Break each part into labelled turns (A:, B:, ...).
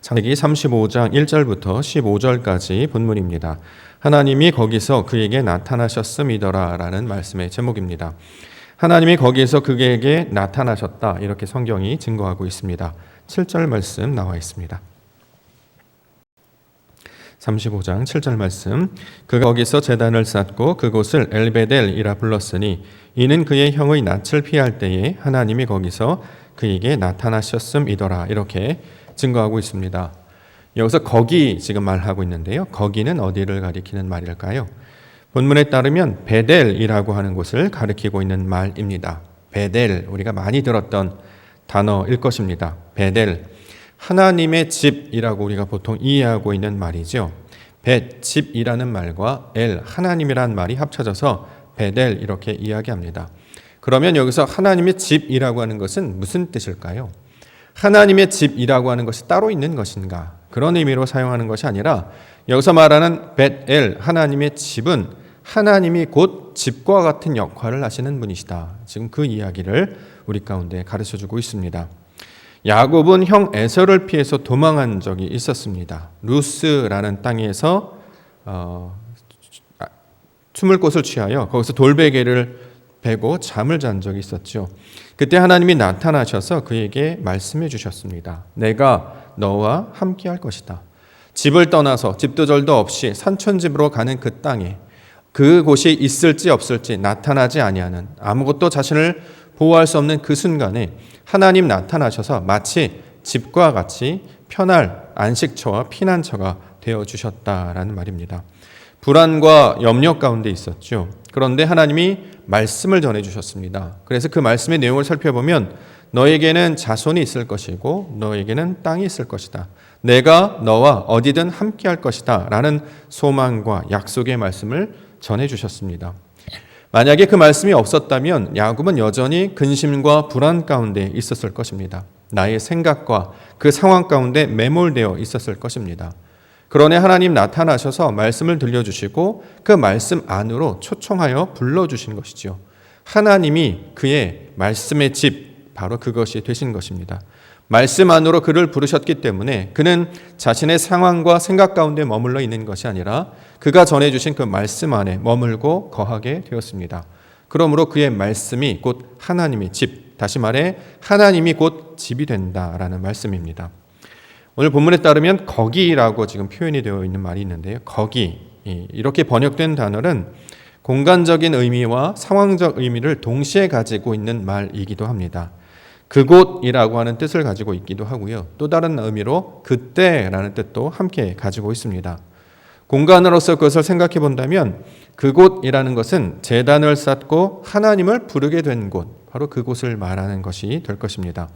A: 창세기 35장 1절부터 15절까지 본문입니다. 하나님이 거기서 그에게 나타나셨음이더라 라는 말씀의 제목입니다. 하나님이 거기에서 그에게 나타나셨다, 이렇게 성경이 증거하고 있습니다. 7절 말씀 나와 있습니다. 35장 7절 말씀. 그가 거기서 제단을 쌓고 그곳을 엘베델이라 불렀으니 이는 그의 형의 낯을 피할 때에 하나님이 거기서 그에게 나타나셨음이더라, 이렇게 증거하고 있습니다. 여기서 거기 지금 말하고 있는데요. 거기는 어디를 가리키는 말일까요? 본문에 따르면 베델이라고 하는 곳을 가리키고 있는 말입니다. 베델, 우리가 많이 들었던 단어일 것입니다. 베델, 하나님의 집이라고 우리가 보통 이해하고 있는 말이죠. 집이라는 말과 하나님이라는 말이 합쳐져서 베델, 이렇게 이야기합니다. 그러면 여기서 하나님의 집이라고 하는 것은 무슨 뜻일까요? 하나님의 집이라고 하는 것이 따로 있는 것인가? 그런 의미로 사용하는 것이 아니라 여기서 말하는 벳엘, 하나님의 집은 하나님이 곧 집과 같은 역할을 하시는 분이시다. 지금 그 이야기를 우리 가운데 가르쳐주고 있습니다. 야곱은 형 에서를 피해서 도망한 적이 있었습니다. 루스라는 땅에서 숨을 곳을 취하여 거기서 돌베개를 베고 잠을 잔 적이 있었죠. 그때 하나님이 나타나셔서 그에게 말씀해 주셨습니다. 내가 너와 함께 할 것이다. 집을 떠나서 집도 절도 없이 산천집으로 가는 그 땅에 그곳이 있을지 없을지 나타나지 아니하는, 아무것도 자신을 보호할 수 없는 그 순간에 하나님 나타나셔서 마치 집과 같이 편할 안식처와 피난처가 되어주셨다라는 말입니다. 불안과 염려 가운데 있었죠. 그런데 하나님이 말씀을 전해주셨습니다. 그래서 그 말씀의 내용을 살펴보면 너에게는 자손이 있을 것이고 너에게는 땅이 있을 것이다. 내가 너와 어디든 함께 할 것이다 라는 소망과 약속의 말씀을 전해주셨습니다. 만약에 그 말씀이 없었다면 야곱은 여전히 근심과 불안 가운데 있었을 것입니다. 나의 생각과 그 상황 가운데 매몰되어 있었을 것입니다. 그러나 하나님 나타나셔서 말씀을 들려주시고 그 말씀 안으로 초청하여 불러주신 것이죠. 하나님이 그의 말씀의 집, 바로 그것이 되신 것입니다. 말씀 안으로 그를 부르셨기 때문에 그는 자신의 상황과 생각 가운데 머물러 있는 것이 아니라 그가 전해주신 그 말씀 안에 머물고 거하게 되었습니다. 그러므로 그의 말씀이 곧 하나님의 집, 다시 말해 하나님이 곧 집이 된다라는 말씀입니다. 오늘 본문에 따르면 거기라고 지금 표현이 되어 있는 말이 있는데요. 거기, 이렇게 번역된 단어는 공간적인 의미와 상황적 의미를 동시에 가지고 있는 말이기도 합니다. 그곳이라고 하는 뜻을 가지고 있기도 하고요. 또 다른 의미로 그때라는 뜻도 함께 가지고 있습니다. 공간으로서 그것을 생각해 본다면 그곳이라는 것은 제단을 쌓고 하나님을 부르게 된 곳, 바로 그곳을 말하는 것이 될 것입니다.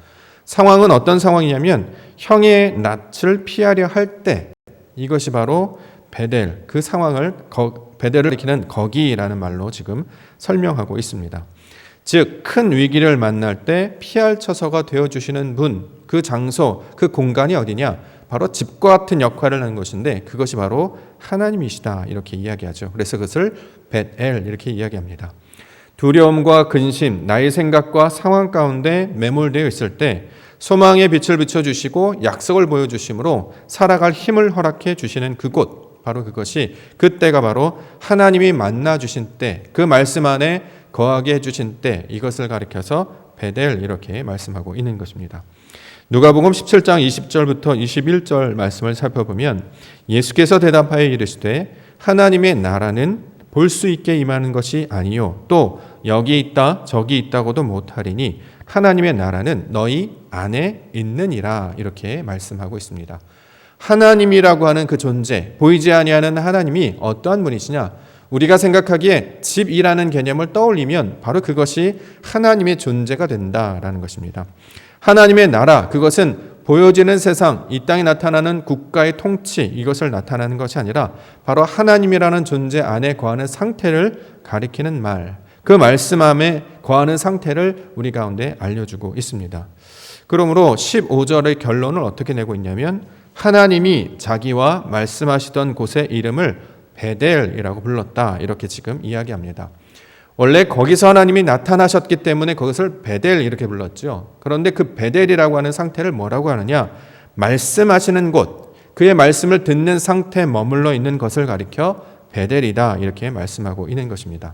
A: 상황은 어떤 상황이냐면 형의 낯을 피하려 할 때, 이것이 바로 베델, 그 상황을 베델을 일으키는 거기라는 말로 지금 설명하고 있습니다. 즉 큰 위기를 만날 때 피할 처소가 되어주시는 분, 그 장소, 그 공간이 어디냐? 바로 집과 같은 역할을 하는 것인데 그것이 바로 하나님이시다, 이렇게 이야기하죠. 그래서 그것을 벳엘 이렇게 이야기합니다. 두려움과 근심, 나의 생각과 상황 가운데 매몰되어 있을 때 소망의 빛을 비춰주시고 약속을 보여주심으로 살아갈 힘을 허락해 주시는 그곳, 바로 그것이, 그때가 바로 하나님이 만나주신 때, 그 말씀 안에 거하게 해주신 때, 이것을 가리켜서 베델 이렇게 말씀하고 있는 것입니다. 누가복음 17장 20절부터 21절 말씀을 살펴보면 예수께서 대답하여 이르시되 하나님의 나라는 볼 수 있게 임하는 것이 아니요 또 여기 있다 저기 있다고도 못하리니 하나님의 나라는 너희 안에 있느니라, 이렇게 말씀하고 있습니다. 하나님이라고 하는 그 존재, 보이지 아니하는 하나님이 어떠한 분이시냐? 우리가 생각하기에 집이라는 개념을 떠올리면 바로 그것이 하나님의 존재가 된다라는 것입니다. 하나님의 나라, 그것은 보여지는 세상, 이 땅에 나타나는 국가의 통치, 이것을 나타내는 것이 아니라 바로 하나님이라는 존재 안에 거하는 상태를 가리키는 말, 그 말씀 안에 거하는 상태를 우리 가운데 알려주고 있습니다. 그러므로 15절의 결론을 어떻게 내고 있냐면 하나님이 자기와 말씀하시던 곳의 이름을 베델이라고 불렀다, 이렇게 지금 이야기합니다. 원래 거기서 하나님이 나타나셨기 때문에 그것을 베델 이렇게 불렀죠. 그런데 그 베델이라고 하는 상태를 뭐라고 하느냐? 말씀하시는 곳, 그의 말씀을 듣는 상태에 머물러 있는 것을 가리켜 베델이다 이렇게 말씀하고 있는 것입니다.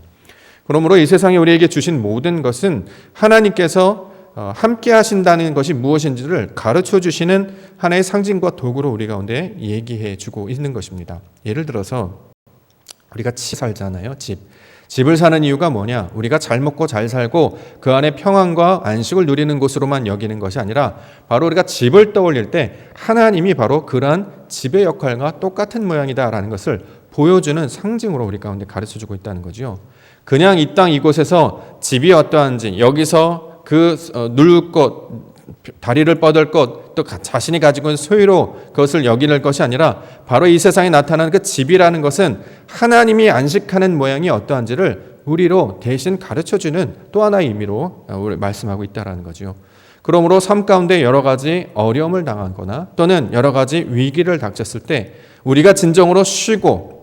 A: 그러므로 이 세상에 우리에게 주신 모든 것은 하나님께서 함께 하신다는 것이 무엇인지를 가르쳐 주시는 하나의 상징과 도구로 우리 가운데 얘기해 주고 있는 것입니다. 예를 들어서 우리가 집 살잖아요. 집을 사는 이유가 뭐냐? 우리가 잘 먹고 잘 살고 그 안에 평안과 안식을 누리는 곳으로만 여기는 것이 아니라 바로 우리가 집을 떠올릴 때 하나님이 바로 그러한 집의 역할과 똑같은 모양이다라는 것을 보여주는 상징으로 우리 가운데 가르쳐주고 있다는 거죠. 그냥 이 땅 이곳에서 집이 어떠한지 여기서 누울 것, 다리를 뻗을 것, 또 자신이 가지고 있는 소유로 그것을 여기는 것이 아니라 바로 이 세상에 나타나는 그 집이라는 것은 하나님이 안식하는 모양이 어떠한지를 우리로 대신 가르쳐주는 또 하나의 의미로 말씀하고 있다는 거죠. 그러므로 삶 가운데 여러 가지 어려움을 당하거나 또는 여러 가지 위기를 닥쳤을 때 우리가 진정으로 쉬고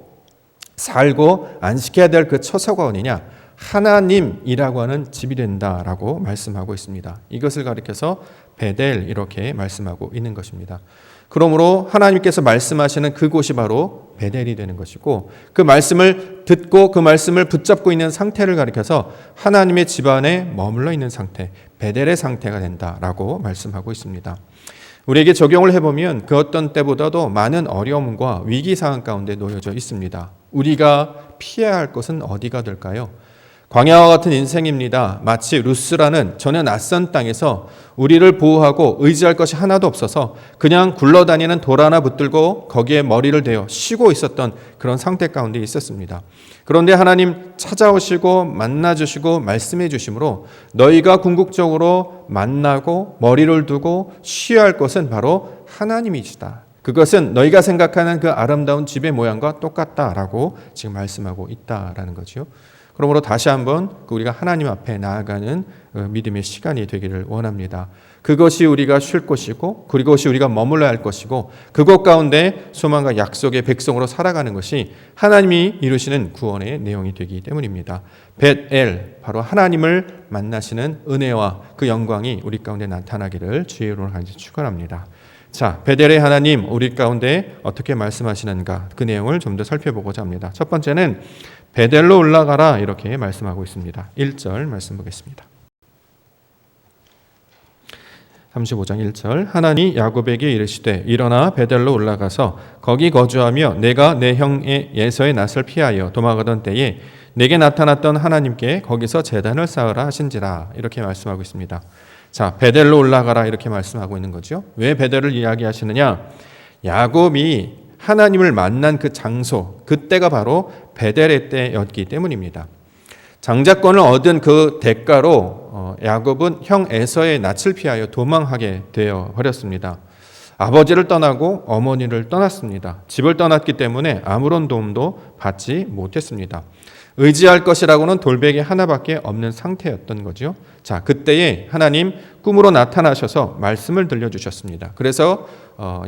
A: 살고 안식해야 될 그 처소가 어디냐? 하나님이라고 하는 집이 된다라고 말씀하고 있습니다. 이것을 가리켜서 베델 이렇게 말씀하고 있는 것입니다. 그러므로 하나님께서 말씀하시는 그곳이 바로 베델이 되는 것이고 그 말씀을 듣고 그 말씀을 붙잡고 있는 상태를 가리켜서 하나님의 집 안에 머물러 있는 상태, 베델의 상태가 된다라고 말씀하고 있습니다. 우리에게 적용을 해보면 그 어떤 때보다도 많은 어려움과 위기 상황 가운데 놓여져 있습니다. 우리가 피해야 할 것은 어디가 될까요? 광야와 같은 인생입니다. 마치 루스라는 전혀 낯선 땅에서 우리를 보호하고 의지할 것이 하나도 없어서 그냥 굴러다니는 돌 하나 붙들고 거기에 머리를 대어 쉬고 있었던 그런 상태 가운데 있었습니다. 그런데 하나님 찾아오시고 만나주시고 말씀해 주심으로 너희가 궁극적으로 만나고 머리를 두고 쉬어야 할 것은 바로 하나님이시다. 그것은 너희가 생각하는 그 아름다운 집의 모양과 똑같다라고 지금 말씀하고 있다라는 거죠. 그러므로 다시 한번 우리가 하나님 앞에 나아가는 믿음의 시간이 되기를 원합니다. 그것이 우리가 쉴 곳이고 그것이 우리가 머물러야 할 것이고 그것 가운데 소망과 약속의 백성으로 살아가는 것이 하나님이 이루시는 구원의 내용이 되기 때문입니다. 벳엘, 바로 하나님을 만나시는 은혜와 그 영광이 우리 가운데 나타나기를 주의 이름으로 간절히 축원합니다. 자, 베델의 하나님 우리 가운데 어떻게 말씀하시는가 그 내용을 좀 더 살펴보고자 합니다. 첫 번째는 베델로 올라가라 이렇게 말씀하고 있습니다. 1절 말씀 보겠습니다. 35장 1절 하나님이 야곱에게 이르시되 일어나 베델로 올라가서 거기 거주하며 내가 내 형의 예서의 낯을 피하여 도망하던 때에 내게 나타났던 하나님께 거기서 제단을 쌓으라 하신지라 이렇게 말씀하고 있습니다. 자, 베델로 올라가라 이렇게 말씀하고 있는 거죠. 왜 베델을 이야기하시느냐? 야곱이 하나님을 만난 그 장소, 그때가 바로 베델의 때였기 때문입니다. 장자권을 얻은 그 대가로 야곱은 형 에서의 낯을 피하여 도망하게 되어 버렸습니다. 아버지를 떠나고 어머니를 떠났습니다. 집을 떠났기 때문에 아무런 도움도 받지 못했습니다. 의지할 것이라고는 돌베개 하나밖에 없는 상태였던 거죠. 자, 그때에 하나님 꿈으로 나타나셔서 말씀을 들려주셨습니다. 그래서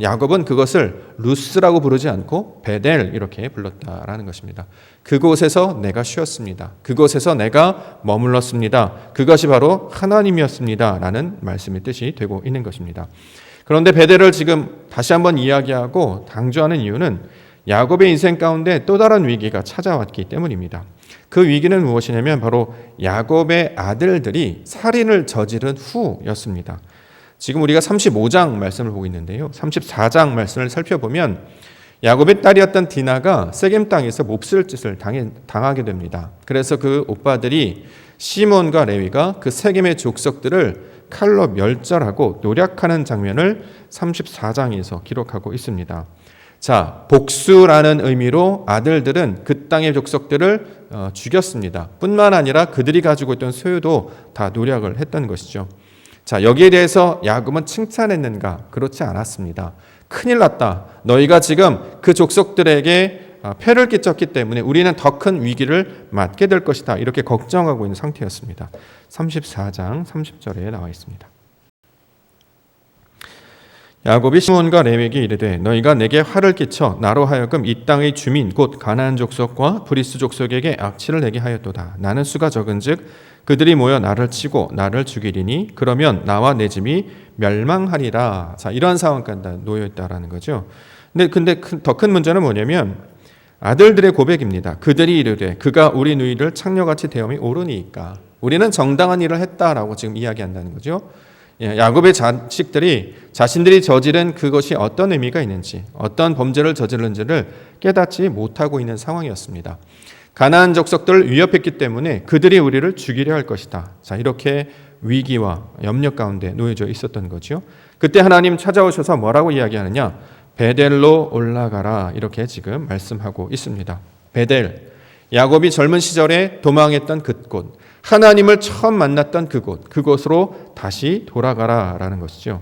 A: 야곱은 그것을 루스라고 부르지 않고 베델 이렇게 불렀다라는 것입니다. 그곳에서 내가 쉬었습니다. 그곳에서 내가 머물렀습니다. 그것이 바로 하나님이었습니다. 라는 말씀의 뜻이 되고 있는 것입니다. 그런데 베델을 지금 다시 한번 이야기하고 강조하는 이유는 야곱의 인생 가운데 또 다른 위기가 찾아왔기 때문입니다. 그 위기는 무엇이냐면 바로 야곱의 아들들이 살인을 저지른 후였습니다. 지금 우리가 35장 말씀을 보고 있는데요. 34장 말씀을 살펴보면 야곱의 딸이었던 디나가 세겜 땅에서 몹쓸 짓을 당하게 됩니다. 그래서 그 오빠들이 시몬과 레위가 그 세겜의 족속들을 칼로 멸절하고 노략하는 장면을 34장에서 기록하고 있습니다. 자, 복수라는 의미로 아들들은 그 땅의 족속들을 죽였습니다. 뿐만 아니라 그들이 가지고 있던 소유도 다 노략을 했던 것이죠. 자, 여기에 대해서 야곱은 칭찬했는가? 그렇지 않았습니다. 큰일 났다. 너희가 지금 그 족속들에게 폐를 끼쳤기 때문에 우리는 더 큰 위기를 맞게 될 것이다. 이렇게 걱정하고 있는 상태였습니다. 34장 30절에 나와 있습니다. 야곱이 시몬과 레위에게 이르되 너희가 내게 화를 끼쳐 나로 하여금 이 땅의 주민 곧 가나안 족속과 브리스 족속에게 악취를 내게 하였도다. 나는 수가 적은즉 그들이 모여 나를 치고 나를 죽이리니 그러면 나와 내 집이 멸망하리라. 자, 이러한 상황까지 놓여 있다라는 거죠. 근데 더 큰 문제는 뭐냐면 아들들의 고백입니다. 그들이 이르되 그가 우리 누이를 창녀같이 대함이 옳으니까. 우리는 정당한 일을 했다라고 지금 이야기한다는 거죠. 야곱의 자식들이 자신들이 저지른 그것이 어떤 의미가 있는지, 어떤 범죄를 저질른지를 깨닫지 못하고 있는 상황이었습니다. 가나안 족속들을 위협했기 때문에 그들이 우리를 죽이려 할 것이다. 자, 이렇게 위기와 염려 가운데 놓여져 있었던 거죠. 그때 하나님 찾아오셔서 뭐라고 이야기하느냐? 베델로 올라가라, 이렇게 지금 말씀하고 있습니다. 베델, 야곱이 젊은 시절에 도망했던 그곳, 하나님을 처음 만났던 그곳으로 다시 돌아가라라는 것이죠.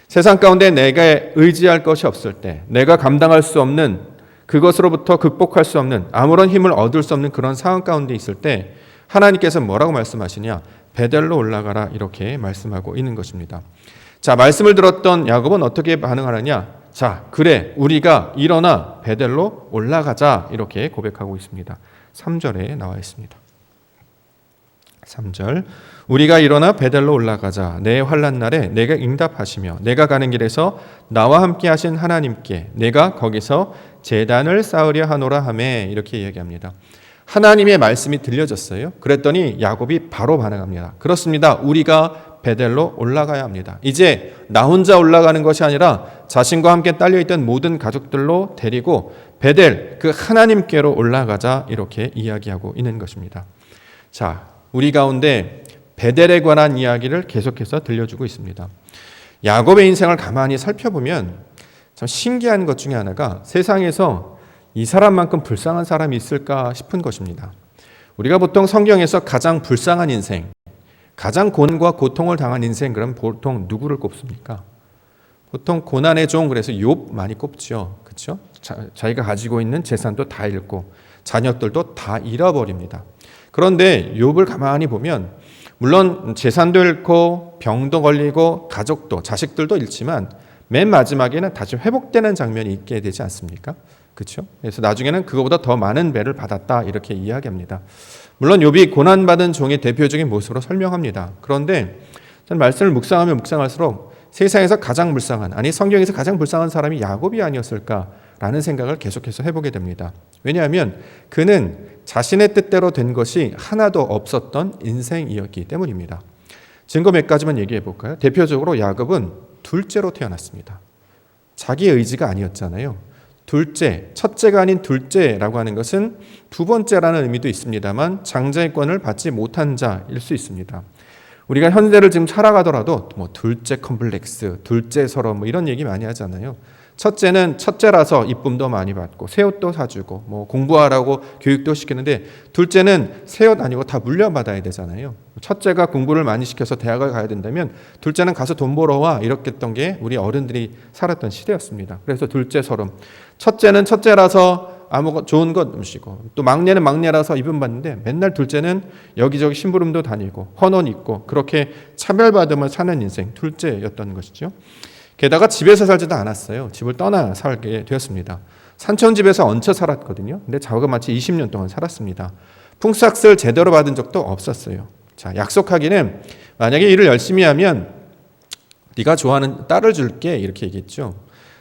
A: 세상 가운데 내가 의지할 것이 없을 때, 내가 감당할 수 없는, 그것으로부터 극복할 수 없는, 아무런 힘을 얻을 수 없는 그런 상황 가운데 있을 때 하나님께서 뭐라고 말씀하시냐? 베델로 올라가라, 이렇게 말씀하고 있는 것입니다. 자, 말씀을 들었던 야곱은 어떻게 반응하느냐? 자, 그래, 우리가 일어나 베델로 올라가자, 이렇게 고백하고 있습니다. 3절에 나와 있습니다. 3절, 우리가 일어나 베델로 올라가자. 내 환난 날에 내가 응답하시며 내가 가는 길에서 나와 함께 하신 하나님께 내가 거기서 제단을 쌓으려 하노라 하매, 이렇게 이야기합니다. 하나님의 말씀이 들려졌어요. 그랬더니 야곱이 바로 반응합니다. 그렇습니다. 우리가 베델로 올라가야 합니다. 이제 나 혼자 올라가는 것이 아니라 자신과 함께 딸려있던 모든 가족들로 데리고 베델, 그 하나님께로 올라가자, 이렇게 이야기하고 있는 것입니다. 자, 우리 가운데 베델에 관한 이야기를 계속해서 들려주고 있습니다. 야곱의 인생을 가만히 살펴보면 참 신기한 것 중에 하나가 세상에서 이 사람만큼 불쌍한 사람이 있을까 싶은 것입니다. 우리가 보통 성경에서 가장 불쌍한 인생, 가장 고난과 고통을 당한 인생, 그럼 보통 누구를 꼽습니까? 보통 고난의 종, 그래서 욥 많이 꼽죠. 그렇죠? 자기가 가지고 있는 재산도 다 잃고 자녀들도 다 잃어버립니다. 그런데 욥을 가만히 보면 물론 재산도 잃고 병도 걸리고 가족도, 자식들도 잃지만 맨 마지막에는 다시 회복되는 장면이 있게 되지 않습니까? 그렇죠? 그래서 나중에는 그거보다 더 많은 배를 받았다, 이렇게 이야기합니다. 물론 욥이 고난받은 종의 대표적인 모습으로 설명합니다. 그런데 저는 말씀을 묵상하면 묵상할수록 세상에서 가장 불쌍한, 아니 성경에서 가장 불쌍한 사람이 야곱이 아니었을까라는 생각을 계속해서 해보게 됩니다. 왜냐하면 그는 자신의 뜻대로 된 것이 하나도 없었던 인생이었기 때문입니다. 증거 몇 가지만 얘기해 볼까요? 대표적으로 야곱은 둘째로 태어났습니다. 자기 의지가 아니었잖아요. 둘째, 첫째가 아닌 둘째라고 하는 것은 두 번째라는 의미도 있습니다만 장자권을 받지 못한 자일 수 있습니다. 우리가 현대를 지금 살아가더라도 뭐 둘째 컴플렉스, 둘째 서러움, 뭐 이런 얘기 많이 하잖아요. 첫째는 첫째라서 이쁨도 많이 받고 새 옷도 사주고 뭐 공부하라고 교육도 시키는데 둘째는 새 옷 아니고 다 물려받아야 되잖아요. 첫째가 공부를 많이 시켜서 대학을 가야 된다면 둘째는 가서 돈 벌어 와, 이렇게 했던 게 우리 어른들이 살았던 시대였습니다. 그래서 둘째 서름. 첫째는 첫째라서 아무것 좋은 것 음식이고 또 막내는 막내라서 이쁨 받는데 맨날 둘째는 여기저기 심부름도 다니고 헌옷 입고 그렇게 차별받으며 사는 인생, 둘째였던 것이죠. 게다가 집에서 살지도 않았어요. 집을 떠나 살게 되었습니다. 산촌집에서 얹혀 살았거든요. 근데 자그마치 20년 동안 살았습니다. 품삯을 제대로 받은 적도 없었어요. 자, 약속하기는 만약에 일을 열심히 하면 네가 좋아하는 딸을 줄게, 이렇게 얘기했죠.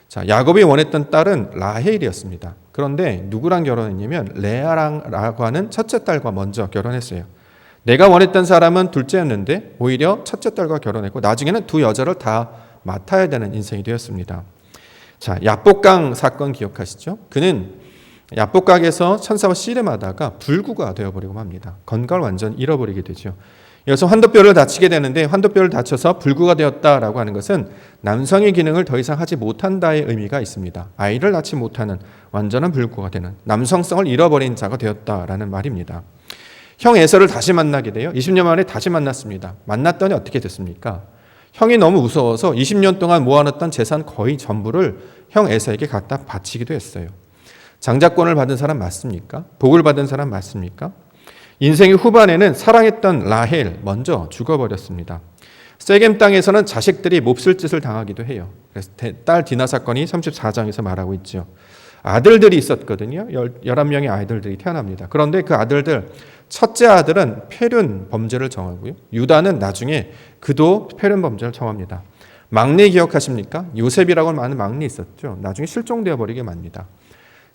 A: 자, 야곱이 원했던 딸은 라헬이었습니다. 그런데 누구랑 결혼했냐면 레아라고 하는 첫째 딸과 먼저 결혼했어요. 내가 원했던 사람은 둘째였는데 오히려 첫째 딸과 결혼했고 나중에는 두 여자를 다 맡아야 되는 인생이 되었습니다. 자, 야복강 사건 기억하시죠? 그는 야복강에서 천사와 씨름하다가 불구가 되어버리고 맙니다. 건강을 완전 잃어버리게 되죠. 여기서 환도뼈를 다치게 되는데 환도뼈를 다쳐서 불구가 되었다라고 하는 것은 남성의 기능을 더 이상 하지 못한다의 의미가 있습니다. 아이를 낳지 못하는 완전한 불구가 되는, 남성성을 잃어버린 자가 되었다라는 말입니다. 형 에서를 다시 만나게 돼요. 20년 만에 다시 만났습니다. 만났더니 어떻게 됐습니까? 형이 너무 무서워서 20년 동안 모아놨던 재산 거의 전부를 형 에서에게 갖다 바치기도 했어요. 장자권을 받은 사람 맞습니까? 복을 받은 사람 맞습니까? 인생의 후반에는 사랑했던 라헬 먼저 죽어버렸습니다. 세겜 땅에서는 자식들이 몹쓸 짓을 당하기도 해요. 그래서 딸 디나 사건이 34장에서 말하고 있죠. 아들들이 있었거든요. 11명의 아이들이 태어납니다. 그런데 그 아들들, 첫째 아들은 폐륜 범죄를 정하고요. 유다는 나중에 그도 폐륜 범죄를 정합니다. 막내 기억하십니까? 요셉이라고 하는 막내 있었죠. 나중에 실종되어 버리게 맙니다.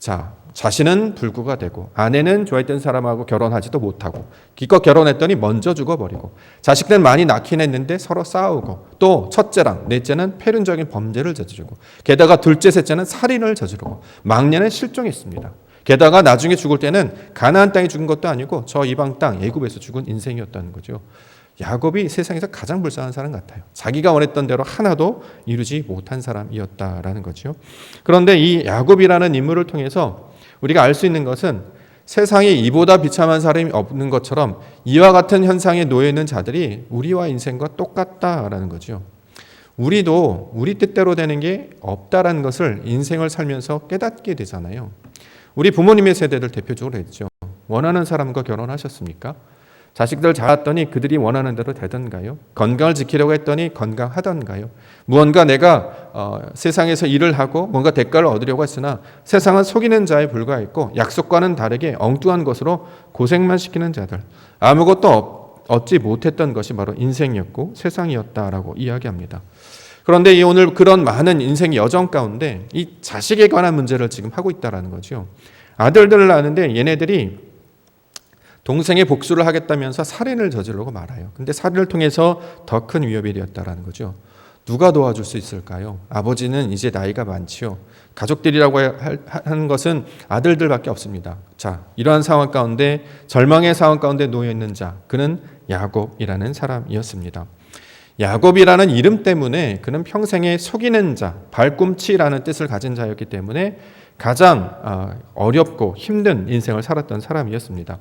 A: 자, 자신은 불구가 되고 아내는 좋아했던 사람하고 결혼하지도 못하고 기껏 결혼했더니 먼저 죽어버리고 자식들 많이 낳긴 했는데 서로 싸우고 또 첫째랑 넷째는 폐륜적인 범죄를 저지르고 게다가 둘째 셋째는 살인을 저지르고 막내는 실종했습니다. 게다가 나중에 죽을 때는 가나안 땅에 죽은 것도 아니고 저 이방 땅 애굽에서 죽은 인생이었다는 거죠. 야곱이 세상에서 가장 불쌍한 사람 같아요. 자기가 원했던 대로 하나도 이루지 못한 사람이었다라는 거죠. 그런데 이 야곱이라는 인물을 통해서 우리가 알 수 있는 것은 세상에 이보다 비참한 사람이 없는 것처럼 이와 같은 현상에 놓여 있는 자들이 우리와 인생과 똑같다라는 거죠. 우리도 우리 뜻대로 되는 게 없다라는 것을 인생을 살면서 깨닫게 되잖아요. 우리 부모님의 세대들 대표적으로 했죠. 원하는 사람과 결혼하셨습니까? 자식들 낳았더니 그들이 원하는 대로 되던가요? 건강을 지키려고 했더니 건강하던가요? 무언가 내가 세상에서 일을 하고 뭔가 대가를 얻으려고 했으나 세상은 속이는 자에 불과했고 약속과는 다르게 엉뚱한 것으로 고생만 시키는 자들, 아무것도 얻지 못했던 것이 바로 인생이었고 세상이었다라고 이야기합니다. 그런데 오늘 그런 많은 인생 여정 가운데 이 자식에 관한 문제를 지금 하고 있다는 거죠. 아들들을 낳는데 얘네들이 동생의 복수를 하겠다면서 살인을 저지르고 말아요. 근데 살인을 통해서 더 큰 위협이 되었다는 거죠. 누가 도와줄 수 있을까요? 아버지는 이제 나이가 많지요. 가족들이라고 하는 것은 아들들밖에 없습니다. 자, 이러한 상황 가운데 절망의 상황 가운데 놓여 있는 자, 그는 야곱이라는 사람이었습니다. 야곱이라는 이름 때문에 그는 평생에 속이는 자, 발꿈치라는 뜻을 가진 자였기 때문에 가장 어렵고 힘든 인생을 살았던 사람이었습니다.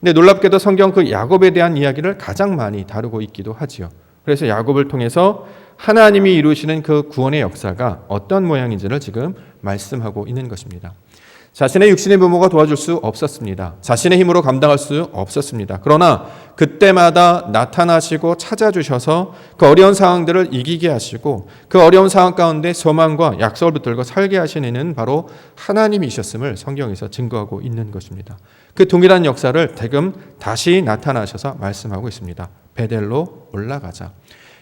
A: 근데 놀랍게도 성경 그 야곱에 대한 이야기를 가장 많이 다루고 있기도 하지요. 그래서 야곱을 통해서 하나님이 이루시는 그 구원의 역사가 어떤 모양인지를 지금 말씀하고 있는 것입니다. 자신의 육신의 부모가 도와줄 수 없었습니다. 자신의 힘으로 감당할 수 없었습니다. 그러나 그때마다 나타나시고 찾아주셔서 그 어려운 상황들을 이기게 하시고 그 어려운 상황 가운데 소망과 약속을 붙들고 살게 하시는 이는 바로 하나님이셨음을 성경에서 증거하고 있는 것입니다. 그 동일한 역사를 지금 다시 나타나셔서 말씀하고 있습니다. 베델로 올라가자.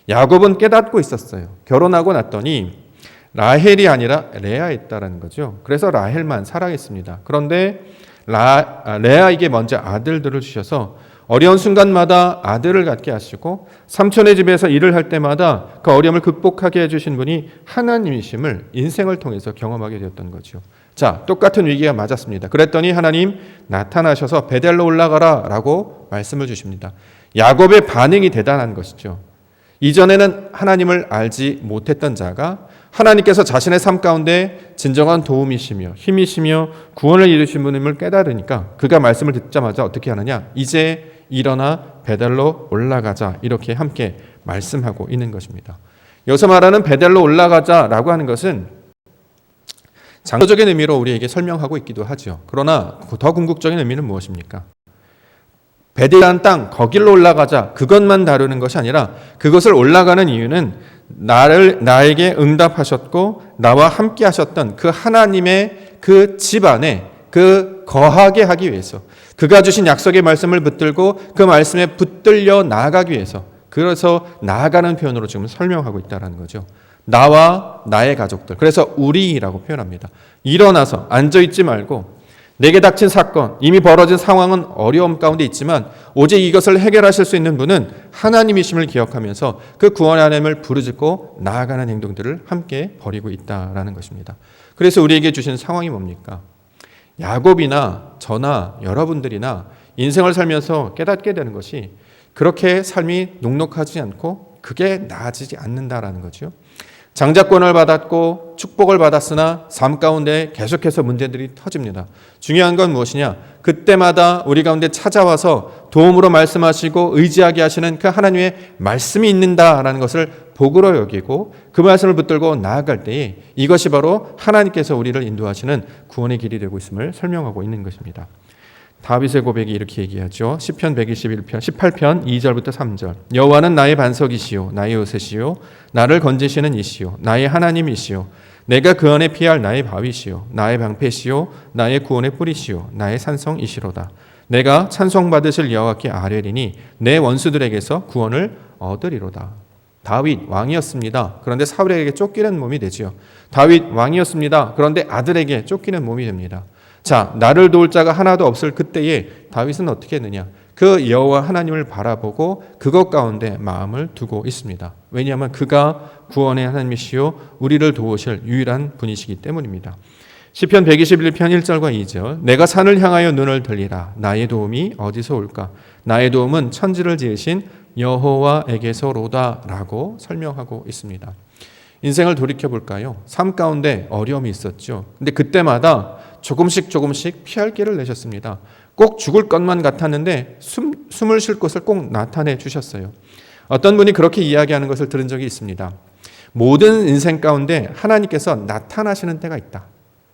A: 야곱은 깨닫고 있었어요. 결혼하고 났더니 라헬이 아니라 레아였다라는 거죠. 그래서 라헬만 사랑했습니다. 그런데 레아에게 먼저 아들들을 주셔서 어려운 순간마다 아들을 갖게 하시고 삼촌의 집에서 일을 할 때마다 그 어려움을 극복하게 해주신 분이 하나님이심을 인생을 통해서 경험하게 되었던 거죠. 자, 똑같은 위기가 맞았습니다. 그랬더니 하나님 나타나셔서 베델로 올라가라 라고 말씀을 주십니다. 야곱의 반응이 대단한 것이죠. 이전에는 하나님을 알지 못했던 자가 하나님께서 자신의 삶 가운데 진정한 도움이시며 힘이시며 구원을 이루신 분임을 깨달으니까 그가 말씀을 듣자마자 어떻게 하느냐? 이제 일어나 베델로 올라가자, 이렇게 함께 말씀하고 있는 것입니다. 여기서 말하는 베델로 올라가자라고 하는 것은 장소적인 의미로 우리에게 설명하고 있기도 하죠. 그러나 더 궁극적인 의미는 무엇입니까? 베델이라는 땅, 거길로 올라가자, 그것만 다루는 것이 아니라 그것을 올라가는 이유는 나에게 응답하셨고 나와 함께 하셨던 그 하나님의 그 집안에 그 거하게 하기 위해서, 그가 주신 약속의 말씀을 붙들고 그 말씀에 붙들려 나아가기 위해서, 그래서 나아가는 표현으로 지금 설명하고 있다는 거죠. 나와 나의 가족들, 그래서 우리라고 표현합니다. 일어나서 앉아있지 말고 내게 닥친 사건, 이미 벌어진 상황은 어려움 가운데 있지만 오직 이것을 해결하실 수 있는 분은 하나님이심을 기억하면서 그 구원의 하나님을 부르짖고 나아가는 행동들을 함께 벌이고 있다라는 것입니다. 그래서 우리에게 주신 상황이 뭡니까? 야곱이나 저나 여러분들이나 인생을 살면서 깨닫게 되는 것이 그렇게 삶이 녹록하지 않고 그게 나아지지 않는다라는 거죠. 장자권을 받았고 축복을 받았으나 삶 가운데 계속해서 문제들이 터집니다. 중요한 건 무엇이냐? 그때마다 우리 가운데 찾아와서 도움으로 말씀하시고 의지하게 하시는 그 하나님의 말씀이 있는다라는 것을 복으로 여기고 그 말씀을 붙들고 나아갈 때에 이것이 바로 하나님께서 우리를 인도하시는 구원의 길이 되고 있음을 설명하고 있는 것입니다. 다윗의 고백이 이렇게 얘기하죠. 시편 121편 18편 2절부터 3절. 여호와는 나의 반석이시요 나의 요새시요 나를 건지시는 이시요 나의 하나님이시요 내가 그 안에 피할 나의 바위시요 나의 방패시요 나의 구원의 뿌리시요 나의 산성이시로다. 내가 찬송받으실 여호와께 아뢰리니 내 원수들에게서 구원을 얻으리로다. 다윗 왕이었습니다. 그런데 사울에게 쫓기는 몸이 되지요. 다윗 왕이었습니다. 그런데 아들에게 쫓기는 몸이 됩니다. 자, 나를 도울 자가 하나도 없을 그때에 다윗은 어떻게 했느냐? 그 여호와 하나님을 바라보고 그것 가운데 마음을 두고 있습니다. 왜냐하면 그가 구원의 하나님이시요 우리를 도우실 유일한 분이시기 때문입니다. 시편 121편 1절과 2절. 내가 산을 향하여 눈을 들리라. 나의 도움이 어디서 올까? 나의 도움은 천지를 지으신 여호와에게서로다 라고 설명하고 있습니다. 인생을 돌이켜볼까요? 삶 가운데 어려움이 있었죠. 근데 그때마다 조금씩 피할 길을 내셨습니다. 꼭 죽을 것만 같았는데 숨을 쉴 곳을 꼭 나타내 주셨어요. 어떤 분이 그렇게 이야기하는 것을 들은 적이 있습니다. 모든 인생 가운데 하나님께서 나타나시는 때가 있다.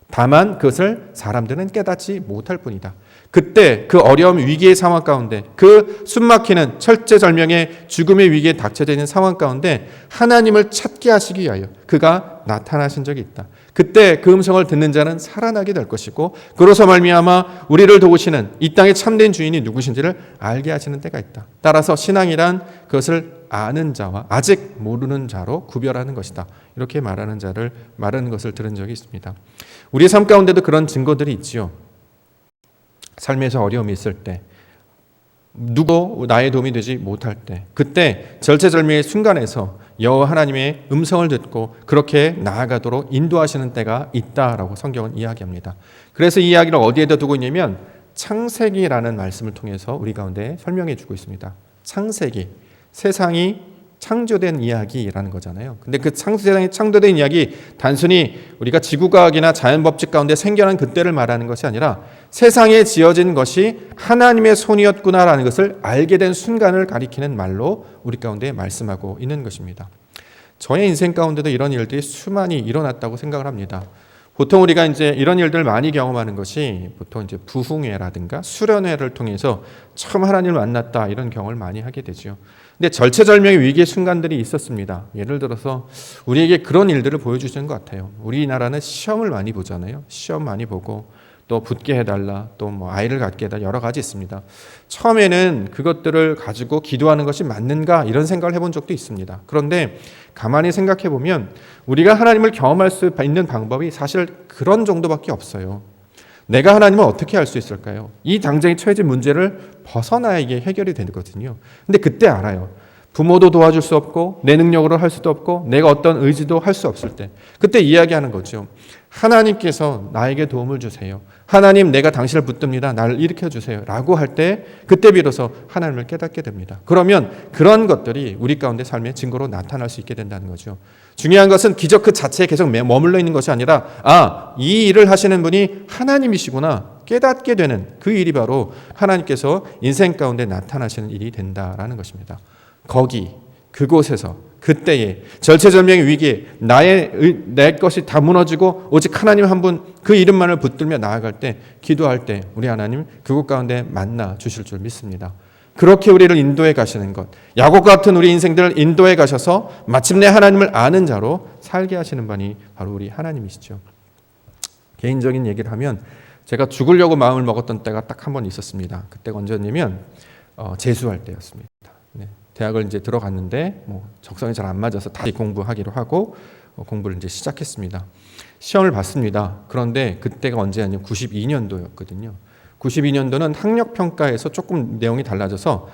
A: 다만 그것을 사람들은 깨닫지 못할 뿐이다. 그때 그 어려움 위기의 상황 가운데 그 숨막히는 철제절명의 죽음의 위기에 닥쳐져 있는 상황 가운데 하나님을 찾게 하시기 위하여 그가 나타나신 적이 있다. 그때 그 음성을 듣는 자는 살아나게 될 것이고 그로서 말미암아 우리를 도우시는 이 땅의 참된 주인이 누구신지를 알게 하시는 때가 있다. 따라서 신앙이란 그것을 아는 자와 아직 모르는 자로 구별하는 것이다. 이렇게 말하는 것을 들은 적이 있습니다. 우리의 삶 가운데도 그런 증거들이 있지요. 삶에서 어려움이 있을 때, 누구 나의 도움이 되지 못할 때, 그때 절체절명의 순간에서 여호와 하나님의 음성을 듣고 그렇게 나아가도록 인도하시는 때가 있다라고 성경은 이야기합니다. 그래서 이 이야기를 어디에다 두고 있냐면 창세기라는 말씀을 통해서 우리 가운데 설명해 주고 있습니다. 창세기, 세상이 창조된 이야기라는 거잖아요. 근데 그 세상이 창조된 이야기 단순히 우리가 지구과학이나 자연법칙 가운데 생겨난 그때를 말하는 것이 아니라 세상에 지어진 것이 하나님의 손이었구나라는 것을 알게 된 순간을 가리키는 말로 우리 가운데 말씀하고 있는 것입니다. 저의 인생 가운데도 이런 일들이 수많이 일어났다고 생각을 합니다. 보통 우리가 이제 이런 일들을 많이 경험하는 것이 보통 이제 부흥회라든가 수련회를 통해서 처음 하나님을 만났다 이런 경험을 많이 하게 되죠. 근데 절체절명의 위기의 순간들이 있었습니다. 예를 들어서 우리에게 그런 일들을 보여주시는 것 같아요. 우리나라는 시험을 많이 보잖아요. 시험 많이 보고 또 붙게 해달라, 또 뭐 아이를 갖게 해달라 여러 가지 있습니다. 처음에는 그것들을 가지고 기도하는 것이 맞는가 이런 생각을 해본 적도 있습니다. 그런데 가만히 생각해 보면 우리가 하나님을 경험할 수 있는 방법이 사실 그런 정도밖에 없어요. 내가 하나님을 어떻게 알 수 있을까요? 이 당장에 처해진 문제를 벗어나야 이게 해결이 되거든요. 근데 그때 알아요. 부모도 도와줄 수 없고 내 능력으로 할 수도 없고 내가 어떤 의지도 할 수 없을 때 그때 이야기하는 거죠. 하나님께서 나에게 도움을 주세요. 하나님 내가 당신을 붙듭니다. 나를 일으켜 주세요. 라고 할 때 그때 비로소 하나님을 깨닫게 됩니다. 그러면 그런 것들이 우리 가운데 삶의 증거로 나타날 수 있게 된다는 거죠. 중요한 것은 기적 그 자체에 계속 머물러 있는 것이 아니라 이 일을 하시는 분이 하나님이시구나 깨닫게 되는 그 일이 바로 하나님께서 인생 가운데 나타나시는 일이 된다라는 것입니다. 그곳에서 그때에 절체절명의 위기에 내 것이 다 무너지고 오직 하나님 한 분 그 이름만을 붙들며 나아갈 때 기도할 때 우리 하나님 그곳 가운데 만나 주실 줄 믿습니다. 그렇게 우리를 인도해 가시는 것, 야곱 같은 우리 인생들을 인도해 가셔서 마침내 하나님을 아는 자로 살게 하시는 분이 바로 우리 하나님이시죠. 개인적인 얘기를 하면 제가 죽으려고 마음을 먹었던 때가 딱 한 번 있었습니다. 그때가 언제였냐면 재수할 때였습니다. 네. 대학을 이제 들어갔는데 적성이 잘 안 맞아서 다시 공부하기로 하고 공부를 이제 시작했습니다. 시험을 봤습니다. 그런데 그때가 언제였냐면 92년도였거든요. 92년도는 학력평가에서 조금 내용이 달라져서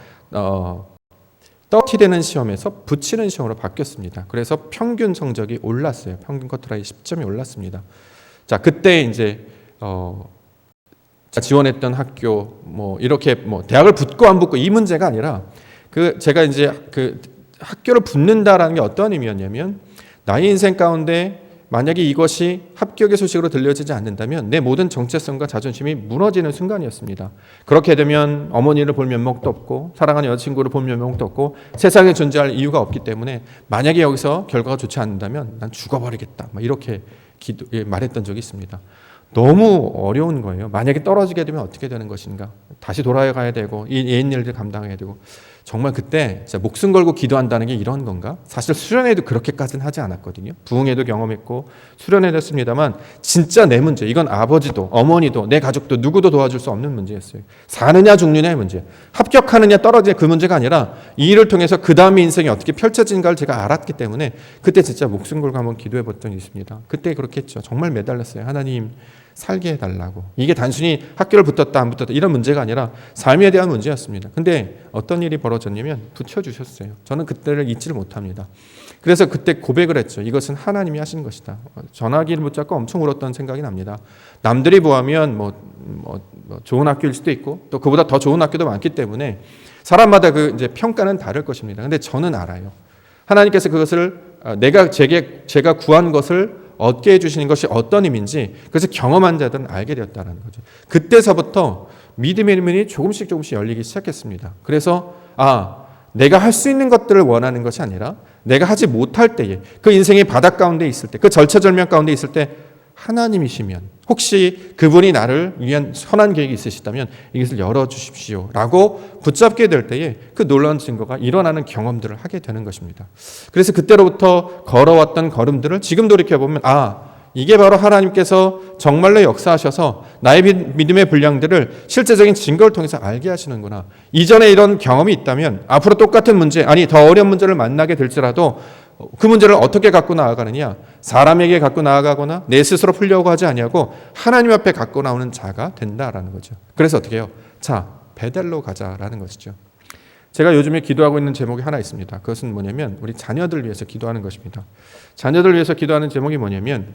A: 떨어지는 시험에서 붙이는 시험으로 바뀌었습니다. 그래서 평균 성적이 올랐어요. 평균 커트라인 10점이 올랐습니다. 자, 그때 이제 지원했던 학교 이렇게 대학을 붙고 안 붙고 이 문제가 아니라 제가 이제 학교를 붙는다라는 게 어떤 의미였냐면 나의 인생 가운데 만약에 이것이 합격의 소식으로 들려지지 않는다면 내 모든 정체성과 자존심이 무너지는 순간이었습니다. 그렇게 되면 어머니를 볼 면목도 없고 사랑하는 여자친구를 볼 면목도 없고 세상에 존재할 이유가 없기 때문에 만약에 여기서 결과가 좋지 않는다면 난 죽어버리겠다 이렇게 말했던 적이 있습니다. 너무 어려운 거예요. 만약에 떨어지게 되면 어떻게 되는 것인가? 다시 돌아가야 되고 이 옛 일들 감당해야 되고 정말 그때 진짜 목숨 걸고 기도한다는 게 이런 건가? 사실 수련회도 그렇게까지는 하지 않았거든요. 부흥회도 경험했고 수련회도 했습니다만 진짜 내 문제, 이건 아버지도 어머니도 내 가족도 누구도 도와줄 수 없는 문제였어요. 사느냐 죽느냐의 문제, 합격하느냐 떨어지냐 그 문제가 아니라 이 일을 통해서 그 다음의 인생이 어떻게 펼쳐진가를 제가 알았기 때문에 그때 진짜 목숨 걸고 한번 기도해 본 적이 있습니다. 그때 그렇게 했죠. 정말 매달렸어요. 하나님 살게 해달라고. 이게 단순히 학교를 붙었다 안 붙었다 이런 문제가 아니라 삶에 대한 문제였습니다. 근데 어떤 일이 벌어졌냐면 붙여주셨어요. 저는 그때를 잊지를 못합니다. 그래서 그때 고백을 했죠. 이것은 하나님이 하신 것이다. 전화기를 붙잡고 엄청 울었던 생각이 납니다. 남들이 보면 좋은 학교일 수도 있고 또 그보다 더 좋은 학교도 많기 때문에 사람마다 그 이제 평가는 다를 것입니다. 근데 저는 알아요. 하나님께서 그것을 제가 구한 것을 얻게 해주시는 것이 어떤 의미인지 그래서 경험한 자들은 알게 되었다는 거죠. 그때서부터 믿음의 문이 조금씩 열리기 시작했습니다. 그래서 내가 할 수 있는 것들을 원하는 것이 아니라 내가 하지 못할 때에 그 인생의 바닥 가운데 있을 때 그 절체절명 가운데 있을 때 하나님이시면 혹시 그분이 나를 위한 선한 계획이 있으시다면 이것을 열어주십시오 라고 붙잡게 될 때에 그 놀라운 증거가 일어나는 경험들을 하게 되는 것입니다. 그래서 그때로부터 걸어왔던 걸음들을 지금 돌이켜보면 이게 바로 하나님께서 정말로 역사하셔서 나의 믿음의 분량들을 실제적인 증거를 통해서 알게 하시는구나. 이전에 이런 경험이 있다면 앞으로 똑같은 문제, 더 어려운 문제를 만나게 될지라도 그 문제를 어떻게 갖고 나아가느냐? 사람에게 갖고 나아가거나 내 스스로 풀려고 하지 아니하고 하나님 앞에 갖고 나오는 자가 된다라는 거죠. 그래서 어떻게 해요? 베델로 가자라는 것이죠. 제가 요즘에 기도하고 있는 제목이 하나 있습니다. 그것은 뭐냐면 우리 자녀들 위해서 기도하는 것입니다. 자녀들 위해서 기도하는 제목이 뭐냐면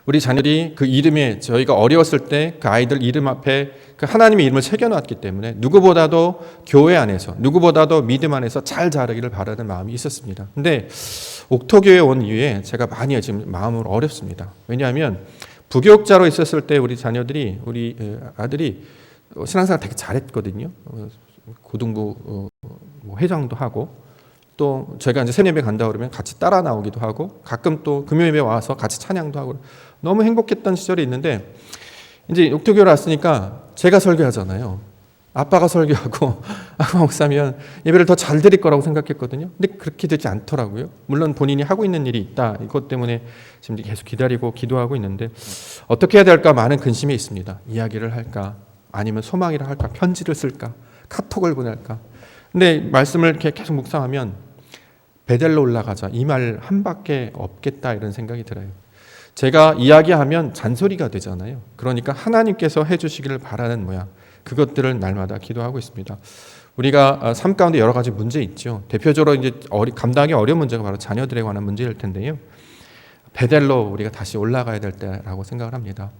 A: 우리 자녀들이 그 이름에 저희가 어려웠을 때 그 아이들 이름 앞에 그 하나님의 이름을 새겨놨기 때문에 누구보다도 교회 안에서 누구보다도 믿음 안에서 잘 자라기를 바라는 마음이 있었습니다. 근데 옥토교에 온 이후에 제가 많이 지금 마음으로 어렵습니다. 왜냐하면 부교육자로 있었을 때 우리 자녀들이 우리 아들이 신앙생활 되게 잘했거든요. 고등부 회장도 하고 또 제가 이제 새내배 간다 그러면 같이 따라 나오기도 하고 가끔 또 금요일에 와서 같이 찬양도 하고 너무 행복했던 시절이 있는데 이제 옥토교를 왔으니까 제가 설교하잖아요. 아빠가 설교하고 아빠 목사면 예배를 더 잘 드릴 거라고 생각했거든요. 근데 그렇게 되지 않더라고요. 물론 본인이 하고 있는 일이 있다. 이것 때문에 지금 계속 기다리고 기도하고 있는데 어떻게 해야 될까 많은 근심이 있습니다. 이야기를 할까? 아니면 소망이라 할까? 편지를 쓸까? 카톡을 보낼까? 근데 말씀을 이렇게 계속 묵상하면 베델로 올라가자 이 말 한 밖에 없겠다 이런 생각이 들어요. 제가 이야기하면 잔소리가 되잖아요. 그러니까 하나님께서 해주시기를 바라는 모양 그것들을 날마다 기도하고 있습니다. 우리가 삶 가운데 여러 가지 문제 있죠. 대표적으로 이제 감당하기 어려운 문제가 바로 자녀들에 관한 문제일 텐데요. 베델로 우리가 다시 올라가야 될 때라고 생각을 합니다.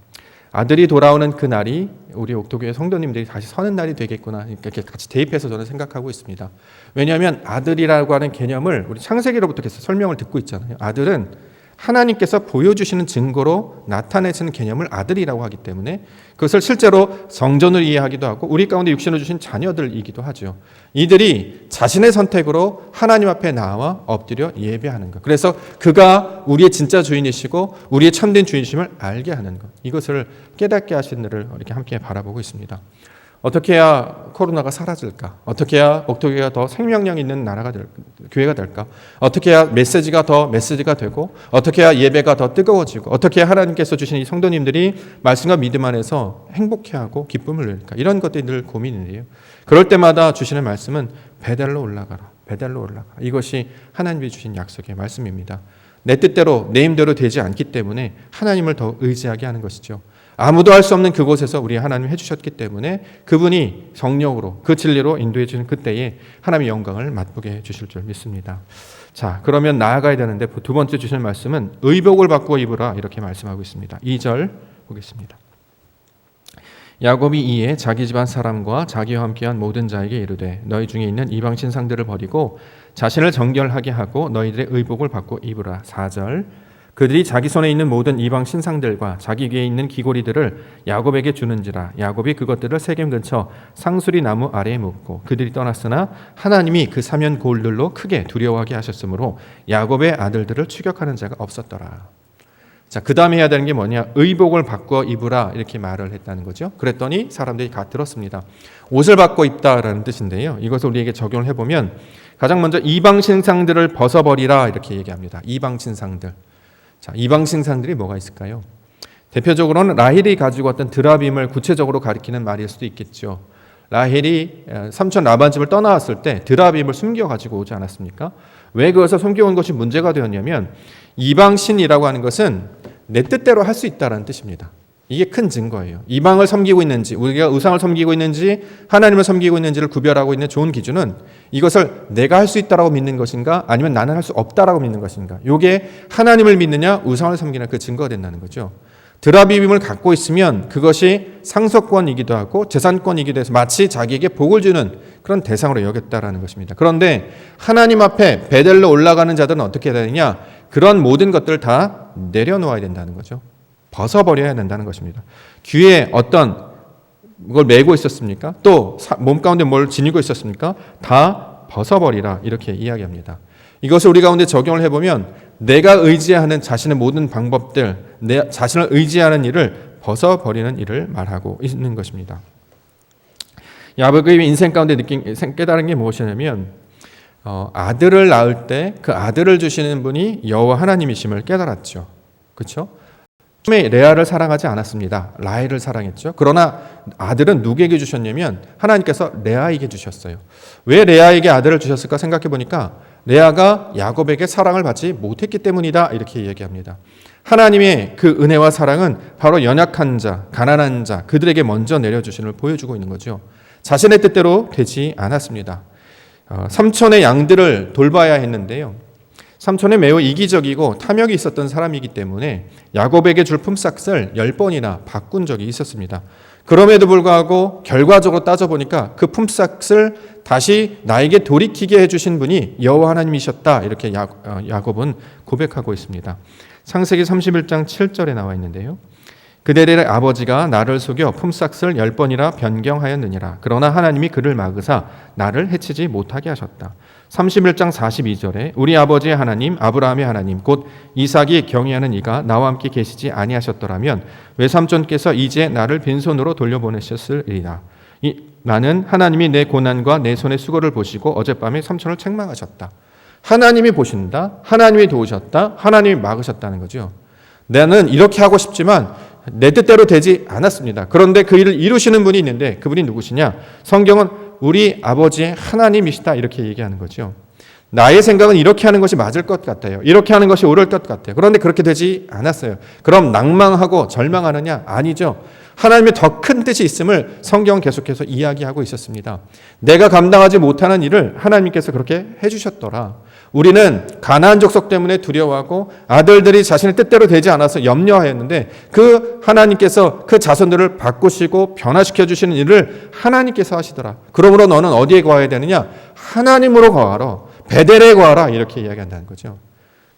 A: 아들이 돌아오는 그 날이 우리 옥토교회 성도님들이 다시 서는 날이 되겠구나 이렇게 같이 대입해서 저는 생각하고 있습니다. 왜냐하면 아들이라고 하는 개념을 우리 창세기로부터 계속 설명을 듣고 있잖아요. 아들은 하나님께서 보여주시는 증거로 나타내시는 개념을 아들이라고 하기 때문에 그것을 실제로 성전을 이해하기도 하고 우리 가운데 육신을 주신 자녀들이기도 하죠. 이들이 자신의 선택으로 하나님 앞에 나와 엎드려 예배하는 것. 그래서 그가 우리의 진짜 주인이시고 우리의 참된 주인이심을 알게 하는 것. 이것을 깨닫게 하신 일을 이렇게 함께 바라보고 있습니다. 어떻게 해야 코로나가 사라질까? 어떻게 해야 옥토교회가 더 생명력 있는 교회가 될까? 어떻게 해야 메시지가 더 메시지가 되고 어떻게 해야 예배가 더 뜨거워지고 어떻게 해야 하나님께서 주신 이 성도님들이 말씀과 믿음 안에서 행복해하고 기쁨을 누릴까? 이런 것들이 늘 고민이에요. 그럴 때마다 주시는 말씀은 베델로 올라가라. 베델로 올라가라. 이것이 하나님이 주신 약속의 말씀입니다. 내 뜻대로 내 힘대로 되지 않기 때문에 하나님을 더 의지하게 하는 것이죠. 아무도 할 수 없는 그곳에서 우리 하나님이 해주셨기 때문에 그분이 성령으로 그 진리로 인도해 주는 그때에 하나님의 영광을 맛보게 해주실 줄 믿습니다. 자, 그러면 나아가야 되는데 두 번째 주실 말씀은 의복을 바꾸어 입으라 이렇게 말씀하고 있습니다. 2절 보겠습니다. 야곱이 이에 자기 집안 사람과 자기와 함께한 모든 자에게 이르되 너희 중에 있는 이방 신상들을 버리고 자신을 정결하게 하고 너희들의 의복을 바꾸어 입으라. 4절 그들이 자기 손에 있는 모든 이방 신상들과 자기 위에 있는 귀고리들을 야곱에게 주는지라. 야곱이 그것들을 세겜 근처 상수리 나무 아래에 묻고 그들이 떠났으나 하나님이 그 사면 고울들로 크게 두려워하게 하셨으므로 야곱의 아들들을 추격하는 자가 없었더라. 자, 그 다음에 해야 되는 게 뭐냐? 의복을 바꿔 입으라 이렇게 말을 했다는 거죠. 그랬더니 사람들이 다 들었습니다. 옷을 바꿔 입다라는 뜻인데요. 이것을 우리에게 적용을 해보면 가장 먼저 이방 신상들을 벗어버리라 이렇게 얘기합니다. 이방 신상들. 자, 이방 신상들이 뭐가 있을까요? 대표적으로는 라헬이 가지고 왔던 드라빔을 구체적으로 가리키는 말일 수도 있겠죠. 라헬이 삼촌 라반집을 떠나왔을 때 드라빔을 숨겨 가지고 오지 않았습니까? 왜 그것을 숨겨온 것이 문제가 되었냐면 이방신이라고 하는 것은 내 뜻대로 할 수 있다는 뜻입니다. 이게 큰 증거예요. 이방을 섬기고 있는지, 우리가 우상을 섬기고 있는지, 하나님을 섬기고 있는지를 구별하고 있는 좋은 기준은 이것을 내가 할 수 있다라고 믿는 것인가, 아니면 나는 할 수 없다라고 믿는 것인가. 이게 하나님을 믿느냐, 우상을 섬기느냐 그 증거가 된다는 거죠. 드라빔을 갖고 있으면 그것이 상속권이기도 하고 재산권이기도 해서 마치 자기에게 복을 주는 그런 대상으로 여겼다라는 것입니다. 그런데 하나님 앞에 베델로 올라가는 자들은 어떻게 해야 되느냐? 그런 모든 것들을 다 내려놓아야 된다는 거죠. 벗어버려야 된다는 것입니다. 귀에 어떤 걸 메고 있었습니까? 또 몸 가운데 뭘 지니고 있었습니까? 다 벗어버리라 이렇게 이야기합니다. 이것을 우리 가운데 적용을 해보면 내가 의지하는 자신의 모든 방법들, 내 자신을 의지하는 일을 벗어버리는 일을 말하고 있는 것입니다. 야곱의 인생 가운데 깨달은 게 무엇이냐면 아들을 낳을 때 그 아들을 주시는 분이 여호와 하나님이심을 깨달았죠. 그렇죠? 처음에 레아를 사랑하지 않았습니다. 라헬을 사랑했죠. 그러나 아들은 누구에게 주셨냐면 하나님께서 레아에게 주셨어요. 왜 레아에게 아들을 주셨을까 생각해 보니까 레아가 야곱에게 사랑을 받지 못했기 때문이다 이렇게 얘기합니다. 하나님의 그 은혜와 사랑은 바로 연약한 자, 가난한 자 그들에게 먼저 내려주심을 보여주고 있는 거죠. 자신의 뜻대로 되지 않았습니다. 삼촌의 양들을 돌봐야 했는데요. 삼촌은 매우 이기적이고 탐욕이 있었던 사람이기 때문에 야곱에게 줄 품삯을 10번이나 바꾼 적이 있었습니다. 그럼에도 불구하고 결과적으로 따져보니까 그 품삯을 다시 나에게 돌이키게 해주신 분이 여호와 하나님이셨다 이렇게 야곱은 고백하고 있습니다. 창세기 31장 7절에 나와 있는데요. 그들의 아버지가 나를 속여 품삯을 10번이나 변경하였느니라. 그러나 하나님이 그를 막으사 나를 해치지 못하게 하셨다. 31장 42절에 우리 아버지의 하나님 아브라함의 하나님 곧 이삭이 경외하는 이가 나와 함께 계시지 아니하셨더라면 외삼촌께서 이제 나를 빈손으로 돌려보내셨으리라. 나는 하나님이 내 고난과 내 손의 수고를 보시고 어젯밤에 삼촌을 책망하셨다. 하나님이 보신다. 하나님이 도우셨다. 하나님이 막으셨다는 거죠. 나는 이렇게 하고 싶지만 내 뜻대로 되지 않았습니다. 그런데 그 일을 이루시는 분이 있는데 그분이 누구시냐? 성경은 우리 아버지의 하나님이시다 이렇게 얘기하는 거죠. 나의 생각은 이렇게 하는 것이 맞을 것 같아요. 이렇게 하는 것이 옳을 것 같아요. 그런데 그렇게 되지 않았어요. 그럼 낭망하고 절망하느냐? 아니죠. 하나님의 더 큰 뜻이 있음을 성경은 계속해서 이야기하고 있었습니다. 내가 감당하지 못하는 일을 하나님께서 그렇게 해주셨더라. 우리는 가나안 족속 때문에 두려워하고 아들들이 자신의 뜻대로 되지 않아서 염려하였는데 그 하나님께서 그 자손들을 바꾸시고 변화시켜 주시는 일을 하나님께서 하시더라. 그러므로 너는 어디에 거해야 되느냐? 하나님으로 거하라. 베델에 거하라. 이렇게 이야기한다는 거죠.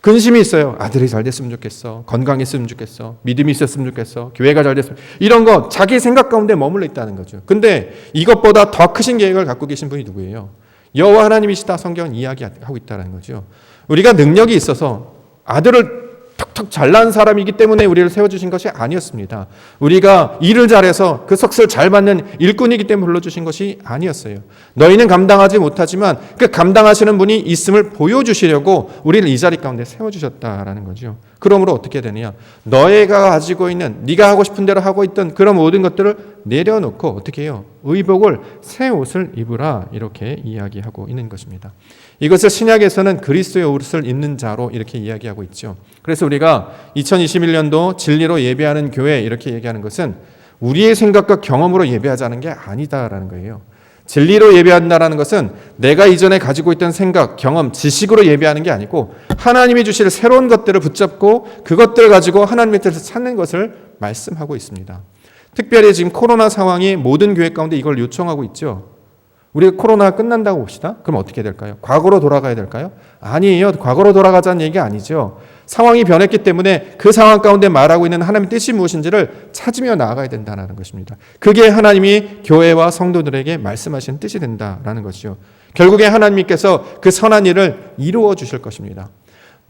A: 근심이 있어요. 아들이 잘 됐으면 좋겠어. 건강했으면 좋겠어. 믿음이 있었으면 좋겠어. 교회가 잘 됐으면. 이런 거 자기 생각 가운데 머물러 있다는 거죠. 근데 이것보다 더 크신 계획을 갖고 계신 분이 누구예요? 여호와 하나님이시다 성경은 이야기하고 있다는 거죠. 우리가 능력이 있어서 아들을 턱턱 잘난 사람이기 때문에 우리를 세워주신 것이 아니었습니다. 우리가 일을 잘해서 그 석을 잘 받는 일꾼이기 때문에 불러주신 것이 아니었어요. 너희는 감당하지 못하지만 그 감당하시는 분이 있음을 보여주시려고 우리를 이 자리 가운데 세워주셨다라는 거죠. 그러므로 어떻게 되느냐? 너희가 가지고 있는 네가 하고 싶은 대로 하고 있던 그런 모든 것들을 내려놓고 어떻게 해요? 의복을 새 옷을 입으라 이렇게 이야기하고 있는 것입니다. 이것을 신약에서는 그리스도의 옷을 입는 자로 이렇게 이야기하고 있죠. 그래서 우리가 2021년도 진리로 예배하는 교회 이렇게 얘기하는 것은 우리의 생각과 경험으로 예배하자는 게 아니다라는 거예요. 진리로 예배한다라는 것은 내가 이전에 가지고 있던 생각, 경험, 지식으로 예배하는 게 아니고 하나님이 주실 새로운 것들을 붙잡고 그것들을 가지고 하나님의 뜻을 찾는 것을 말씀하고 있습니다. 특별히 지금 코로나 상황이 모든 교회 가운데 이걸 요청하고 있죠. 우리가 코로나가 끝난다고 봅시다. 그럼 어떻게 될까요? 과거로 돌아가야 될까요? 아니에요. 과거로 돌아가자는 얘기가 아니죠. 상황이 변했기 때문에 그 상황 가운데 말하고 있는 하나님의 뜻이 무엇인지를 찾으며 나아가야 된다는 것입니다. 그게 하나님이 교회와 성도들에게 말씀하신 뜻이 된다라는 것이죠. 결국에 하나님께서 그 선한 일을 이루어 주실 것입니다.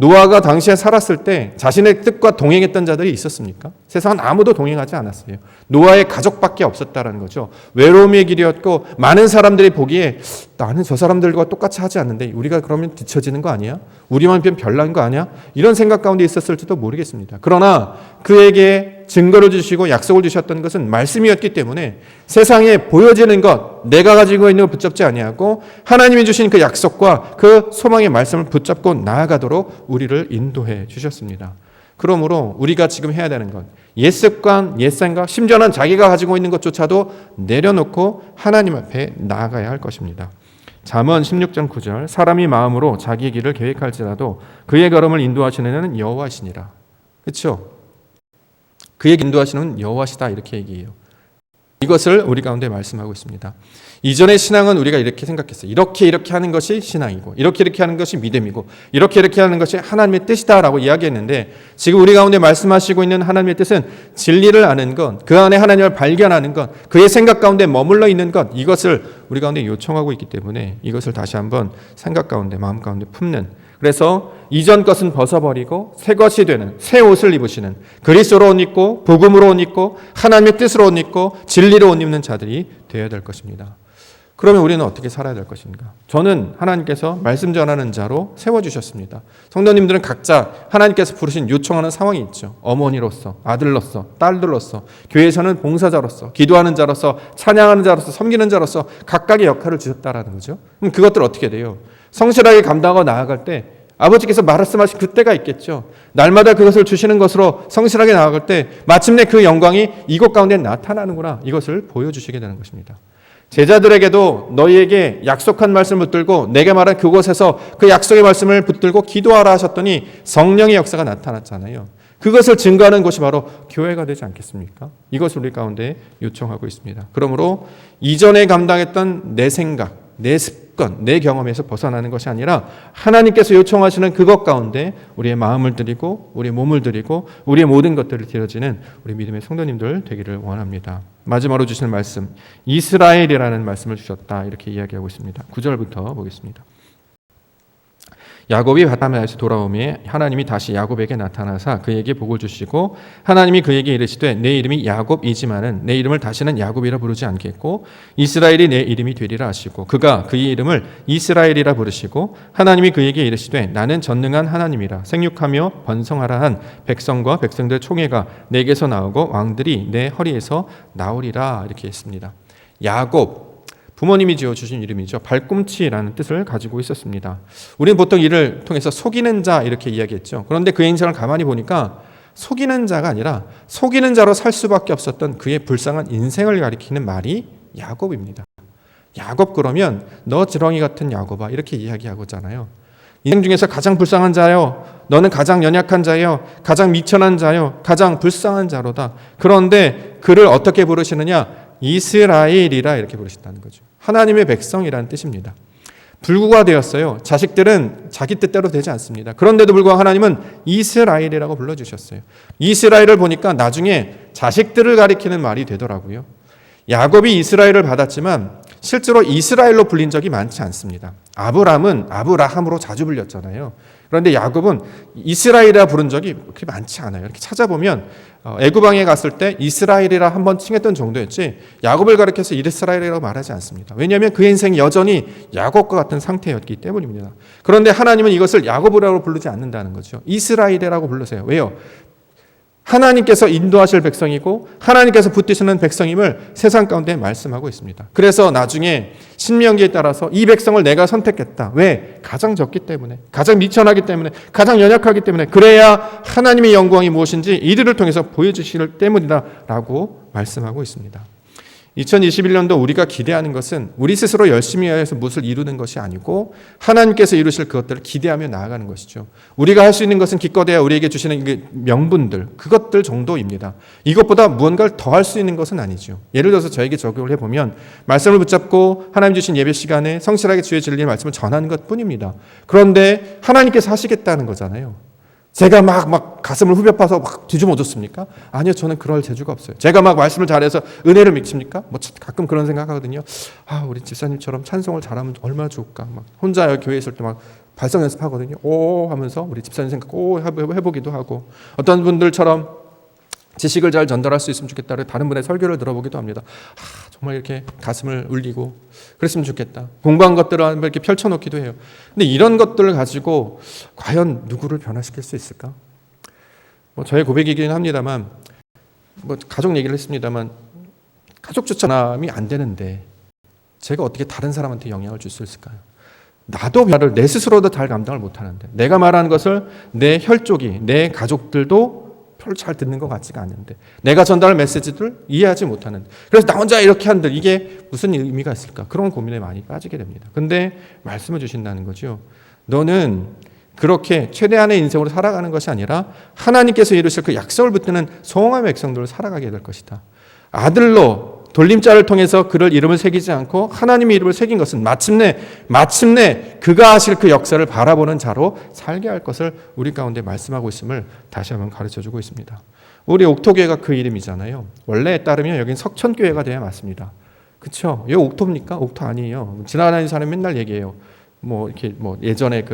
A: 노아가 당시에 살았을 때 자신의 뜻과 동행했던 자들이 있었습니까? 세상은 아무도 동행하지 않았어요. 노아의 가족밖에 없었다라는 거죠. 외로움의 길이었고 많은 사람들이 보기에 나는 저 사람들과 똑같이 하지 않는데 우리가 그러면 뒤처지는 거 아니야? 우리만 별난 거 아니야? 이런 생각 가운데 있었을지도 모르겠습니다. 그러나 그에게 증거를 주시고 약속을 주셨던 것은 말씀이었기 때문에 세상에 보여지는 것, 내가 가지고 있는 것 붙잡지 아니하고 하나님이 주신 그 약속과 그 소망의 말씀을 붙잡고 나아가도록 우리를 인도해 주셨습니다. 그러므로 우리가 지금 해야 되는 것, 옛 습관, 옛 생각, 심지어는 자기가 가지고 있는 것조차도 내려놓고 하나님 앞에 나아가야 할 것입니다. 잠언 16장 9절, 사람이 마음으로 자기의 길을 계획할지라도 그의 걸음을 인도하시는 이는 여호와시니라. 그렇죠? 그의 인도하시는 여호와시다 이렇게 얘기해요. 이것을 우리 가운데 말씀하고 있습니다. 이전의 신앙은 우리가 이렇게 생각했어요. 이렇게 하는 것이 신앙이고 이렇게 하는 것이 믿음이고 이렇게 하는 것이 하나님의 뜻이다라고 이야기했는데 지금 우리 가운데 말씀하시고 있는 하나님의 뜻은 진리를 아는 것, 그 안에 하나님을 발견하는 것, 그의 생각 가운데 머물러 있는 것, 이것을 우리 가운데 요청하고 있기 때문에 이것을 다시 한번 생각 가운데 마음 가운데 품는, 그래서 이전 것은 벗어버리고 새 것이 되는 새 옷을 입으시는, 그리스도로 옷 입고 복음으로 옷 입고 하나님의 뜻으로 옷 입고 진리로 옷 입는 자들이 되어야 될 것입니다. 그러면 우리는 어떻게 살아야 될 것인가? 저는 하나님께서 말씀 전하는 자로 세워주셨습니다. 성도님들은 각자 하나님께서 부르신 요청하는 상황이 있죠. 어머니로서, 아들로서, 딸들로서, 교회에서는 봉사자로서, 기도하는 자로서, 찬양하는 자로서, 섬기는 자로서 각각의 역할을 주셨다라는 거죠. 그럼 그것들 어떻게 돼요? 성실하게 감당하고 나아갈 때 아버지께서 말씀하신 그때가 있겠죠. 날마다 그것을 주시는 것으로 성실하게 나아갈 때 마침내 그 영광이 이곳 가운데 나타나는구나, 이것을 보여주시게 되는 것입니다. 제자들에게도 너희에게 약속한 말씀을 붙들고 내게 말한 그곳에서 그 약속의 말씀을 붙들고 기도하라 하셨더니 성령의 역사가 나타났잖아요. 그것을 증거하는 것이 바로 교회가 되지 않겠습니까? 이것을 우리 가운데 요청하고 있습니다. 그러므로 이전에 감당했던 내 생각, 내 습관, 내 경험에서 벗어나는 것이 아니라 하나님께서 요청하시는 그것 가운데 우리의 마음을 드리고 우리의 몸을 드리고 우리의 모든 것들을 드려지는 우리 믿음의 성도님들 되기를 원합니다. 마지막으로 주시는 말씀, 이스라엘이라는 말씀을 주셨다 이렇게 이야기하고 있습니다. 9절부터 보겠습니다. 야곱이 바다에서 돌아오매 하나님이 다시 야곱에게 나타나사 그에게 복을 주시고 하나님이 그에게 이르시되 내 이름이 야곱이지만은 내 이름을 다시는 야곱이라 부르지 않겠고 이스라엘이 내 이름이 되리라 하시고 그가 그의 이름을 이스라엘이라 부르시고 하나님이 그에게 이르시되 나는 전능한 하나님이라 생육하며 번성하라 한 백성과 백성들의 총회가 내게서 나오고 왕들이 내 허리에서 나오리라 이렇게 했습니다. 야곱, 부모님이 지어주신 이름이죠. 발꿈치라는 뜻을 가지고 있었습니다. 우리는 보통 이를 통해서 속이는 자 이렇게 이야기했죠. 그런데 그의 인생을 가만히 보니까 속이는 자가 아니라 속이는 자로 살 수밖에 없었던 그의 불쌍한 인생을 가리키는 말이 야곱입니다. 야곱 그러면 너 지렁이 같은 야곱아 이렇게 이야기하고잖아요. 인생 중에서 가장 불쌍한 자요, 너는 가장 연약한 자요, 가장 미천한 자요, 가장 불쌍한 자로다. 그런데 그를 어떻게 부르시느냐? 이스라엘이라 이렇게 부르신다는 거죠. 하나님의 백성이라는 뜻입니다. 불구가 되었어요. 자식들은 자기 뜻대로 되지 않습니다. 그런데도 불구하고 하나님은 이스라엘이라고 불러주셨어요. 이스라엘을 보니까 나중에 자식들을 가리키는 말이 되더라고요. 야곱이 이스라엘을 받았지만 실제로 이스라엘로 불린 적이 많지 않습니다. 아브람은 아브라함으로 자주 불렸잖아요. 그런데 야곱은 이스라엘이라 부른 적이 그렇게 많지 않아요. 이렇게 찾아보면 애굽왕에 갔을 때 이스라엘이라 한번 칭했던 정도였지 야곱을 가리켜서 이스라엘이라고 말하지 않습니다. 왜냐하면 그 인생이 여전히 야곱과 같은 상태였기 때문입니다. 그런데 하나님은 이것을 야곱이라고 부르지 않는다는 거죠. 이스라엘이라고 불르세요. 왜요? 하나님께서 인도하실 백성이고 하나님께서 붙드시는 백성임을 세상 가운데 말씀하고 있습니다. 그래서 나중에 신명기에 따라서 이 백성을 내가 선택했다. 왜? 가장 적기 때문에, 가장 미천하기 때문에, 가장 연약하기 때문에, 그래야 하나님의 영광이 무엇인지 이들을 통해서 보여주실 때문이다 라고 말씀하고 있습니다. 2021년도 우리가 기대하는 것은 우리 스스로 열심히 해서 무엇을 이루는 것이 아니고 하나님께서 이루실 그것들을 기대하며 나아가는 것이죠. 우리가 할 수 있는 것은 기껏해야 우리에게 주시는 명분들, 그것들 정도입니다. 이것보다 무언가를 더 할 수 있는 것은 아니죠. 예를 들어서 저에게 적용을 해보면 말씀을 붙잡고 하나님 주신 예배 시간에 성실하게 주의 진리의 말씀을 전하는 것뿐입니다. 그런데 하나님께서 하시겠다는 거잖아요. 제가 막 가슴을 후벼 파서 막 뒤집어 줬습니까? 아니요, 저는 그럴 재주가 없어요. 제가 막 말씀을 잘해서 은혜를 미칩니까? 뭐 가끔 그런 생각하거든요. 우리 집사님처럼 찬송을 잘하면 얼마나 좋을까? 막 혼자 교회에 있을 때 막 발성 연습하거든요. 오 하면서 우리 집사님 생각 오 해보기도 하고 어떤 분들처럼 지식을 잘 전달할 수 있으면 좋겠다. 다른 분의 설교를 들어보기도 합니다. 정말 이렇게 가슴을 울리고 그랬으면 좋겠다. 공부한 것들을 한번 이렇게 펼쳐놓기도 해요. 근데 이런 것들을 가지고 과연 누구를 변화시킬 수 있을까? 저의 고백이긴 합니다만 가족 얘기를 했습니다만 가족조차 변함이 안 되는데 제가 어떻게 다른 사람한테 영향을 줄 수 있을까요? 나도 변화를 내 스스로도 잘 감당을 못하는데 내가 말하는 것을 내 혈족이 내 가족들도 별로 잘 듣는 것 같지가 않는데 내가 전달할 메시지들을 이해하지 못하는 그래서 나 혼자 이렇게 한들 이게 무슨 의미가 있을까? 그런 고민에 많이 빠지게 됩니다. 근데 말씀을 주신다는 거죠. 너는 그렇게 최대한의 인생으로 살아가는 것이 아니라 하나님께서 이루실 그 약속을 붙드는 소망의 백성들을 살아가게 될 것이다. 아들로 돌림자를 통해서 그를 이름을 새기지 않고 하나님의 이름을 새긴 것은 마침내 그가 하실 그 역사를 바라보는 자로 살게 할 것을 우리 가운데 말씀하고 있음을 다시 한번 가르쳐주고 있습니다. 우리 옥토교회가 그 이름이잖아요. 원래에 따르면 여긴 석천교회가 돼야 맞습니다. 그렇죠? 여기 옥토입니까? 옥토 아니에요. 지나가는 사람이 맨날 얘기해요. 이렇게 예전에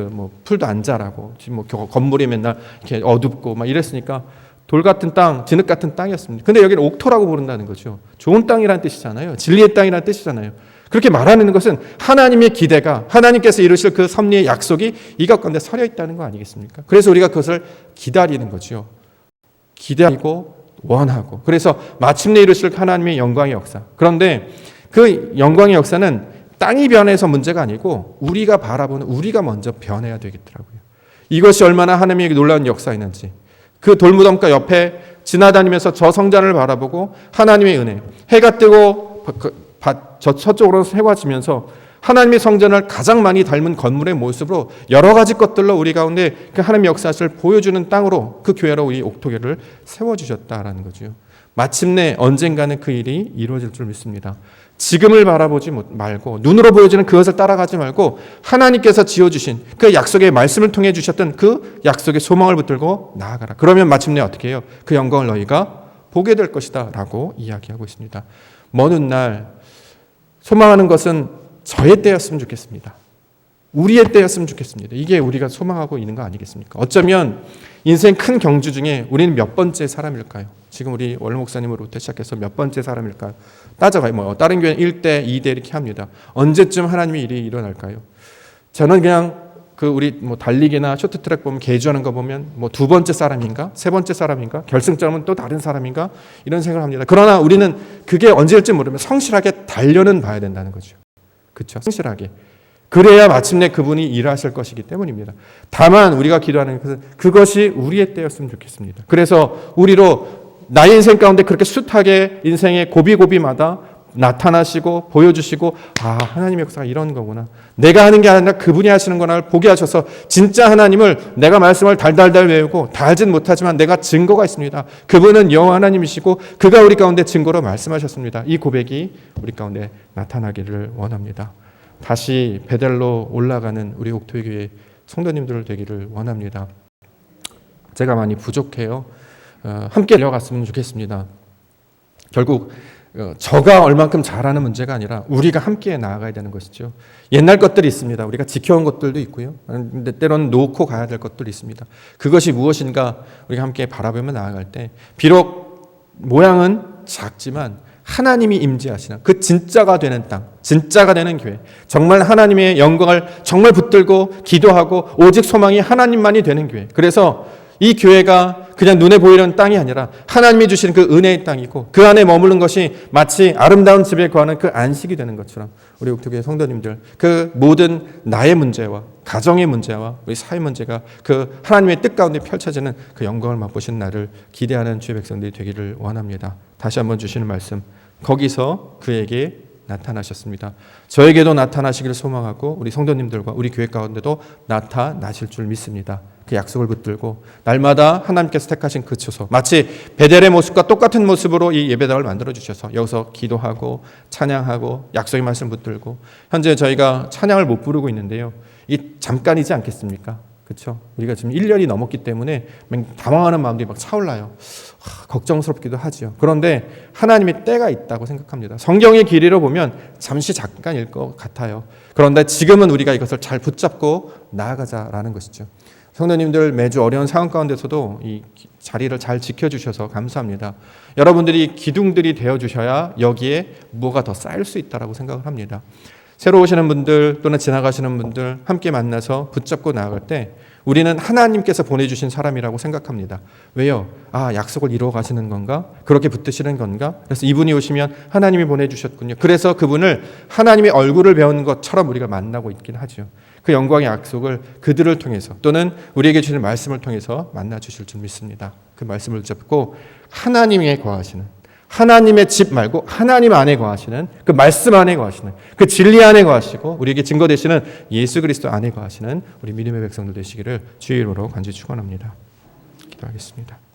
A: 풀도 안 자라고 지금 건물이 맨날 이렇게 어둡고 막 이랬으니까 돌 같은 땅, 진흙 같은 땅이었습니다. 근데 여기는 옥토라고 부른다는 거죠. 좋은 땅이라는 뜻이잖아요. 진리의 땅이라는 뜻이잖아요. 그렇게 말하는 것은 하나님의 기대가 하나님께서 이루실 그 섭리의 약속이 이것 가운데 서려 있다는 거 아니겠습니까? 그래서 우리가 그것을 기다리는 거죠. 기다리고 원하고 그래서 마침내 이루실 하나님의 영광의 역사. 그런데 그 영광의 역사는 땅이 변해서 문제가 아니고 우리가 바라보는 우리가 먼저 변해야 되겠더라고요. 이것이 얼마나 하나님의 놀라운 역사였는지 그 돌무덤가 옆에 지나다니면서 저 성전을 바라보고 하나님의 은혜 해가 뜨고 저쪽으로 해가 지면서 하나님의 성전을 가장 많이 닮은 건물의 모습으로 여러 가지 것들로 우리 가운데 그 하나님의 역사를 보여주는 땅으로 그 교회로 이 옥토교를 세워주셨다라는 거죠. 마침내 언젠가는 그 일이 이루어질 줄 믿습니다. 지금을 바라보지 말고 눈으로 보여지는 그것을 따라가지 말고 하나님께서 지어주신 그 약속의 말씀을 통해 주셨던 그 약속의 소망을 붙들고 나아가라. 그러면 마침내 어떻게 해요? 그 영광을 너희가 보게 될 것이다 라고 이야기하고 있습니다. 먼 훗날 소망하는 것은 저의 때였으면 좋겠습니다. 우리의 때였으면 좋겠습니다. 이게 우리가 소망하고 있는 거 아니겠습니까? 어쩌면 인생 큰 경주 중에 우리는 몇 번째 사람일까요? 지금 우리 원로 목사님으로부터 시작해서 몇 번째 사람일까요? 따져봐요. 다른 교회는 1대, 2대 이렇게 합니다. 언제쯤 하나님의 일이 일어날까요? 저는 그냥 우리 달리기나 쇼트트랙 보면 계주하는 거 보면 두 번째 사람인가? 세 번째 사람인가? 결승점은 또 다른 사람인가? 이런 생각을 합니다. 그러나 우리는 그게 언제일지 모르면 성실하게 달려는 봐야 된다는 거죠. 그렇죠? 성실하게. 그래야 마침내 그분이 일하실 것이기 때문입니다. 다만 우리가 기도하는 것은 그것이 우리의 때였으면 좋겠습니다. 그래서 우리로 나의 인생 가운데 그렇게 숱하게 인생의 고비고비마다 나타나시고 보여주시고 하나님의 역사가 이런 거구나. 내가 하는 게 아니라 그분이 하시는 거나를 보게 하셔서 진짜 하나님을 내가 말씀을 달달달 외우고 다 알진 못하지만 내가 증거가 있습니다. 그분은 여호와 하나님이시고 그가 우리 가운데 증거로 말씀하셨습니다. 이 고백이 우리 가운데 나타나기를 원합니다. 다시 베델로 올라가는 우리 옥토교회 성도님들 되기를 원합니다. 제가 많이 부족해요. 함께 내려갔으면 좋겠습니다. 결국 저가 얼만큼 잘하는 문제가 아니라 우리가 함께 나아가야 되는 것이죠. 옛날 것들이 있습니다. 우리가 지켜온 것들도 있고요. 근데 때로는 놓고 가야 될 것들이 있습니다. 그것이 무엇인가 우리가 함께 바라보며 나아갈 때 비록 모양은 작지만 하나님이 임재하시는 그 진짜가 되는 땅, 진짜가 되는 교회, 정말 하나님의 영광을 정말 붙들고 기도하고 오직 소망이 하나님만이 되는 교회. 그래서 이 교회가 그냥 눈에 보이는 땅이 아니라 하나님이 주신 그 은혜의 땅이고 그 안에 머무는 것이 마치 아름다운 집에 거하는 그 안식이 되는 것처럼 우리 옥토교회 성도님들 그 모든 나의 문제와 가정의 문제와 우리 사회 문제가 그 하나님의 뜻 가운데 펼쳐지는 그 영광을 맛보시는 날을 기대하는 주의 백성들이 되기를 원합니다. 다시 한번 주시는 말씀, 거기서 그에게 나타나셨습니다. 저에게도 나타나시기를 소망하고 우리 성도님들과 우리 교회 가운데도 나타나실 줄 믿습니다. 그 약속을 붙들고 날마다 하나님께서 택하신 그 처소, 마치 베델의 모습과 똑같은 모습으로 이 예배당을 만들어 주셔서 여기서 기도하고 찬양하고 약속의 말씀 붙들고, 현재 저희가 찬양을 못 부르고 있는데요, 이 잠깐이지 않겠습니까? 그렇죠? 우리가 지금 1년이 넘었기 때문에 당황하는 마음들이 막 차올라요. 걱정스럽기도 하죠. 그런데 하나님의 때가 있다고 생각합니다. 성경의 길이로 보면 잠시 잠깐일 것 같아요. 그런데 지금은 우리가 이것을 잘 붙잡고 나아가자라는 것이죠. 성도님들 매주 어려운 상황 가운데서도 이 자리를 잘 지켜주셔서 감사합니다. 여러분들이 기둥들이 되어주셔야 여기에 뭐가 더 쌓일 수 있다고 생각을 합니다. 새로 오시는 분들 또는 지나가시는 분들 함께 만나서 붙잡고 나아갈 때 우리는 하나님께서 보내주신 사람이라고 생각합니다. 왜요? 약속을 이루어 가시는 건가? 그렇게 붙드시는 건가? 그래서 이분이 오시면 하나님이 보내주셨군요. 그래서 그분을 하나님의 얼굴을 배우는 것처럼 우리가 만나고 있긴 하죠. 그 영광의 약속을 그들을 통해서 또는 우리에게 주신 말씀을 통해서 만나 주실 줄 믿습니다. 그 말씀을 붙잡고 하나님에 거하시는, 하나님의 집 말고 하나님 안에 거하시는, 그 말씀 안에 거하시는, 그 진리 안에 거하시고 우리에게 증거 되시는 예수 그리스도 안에 거하시는 우리 믿음의 백성들 되시기를 주의 이름으로 간절히 축원합니다. 기도하겠습니다.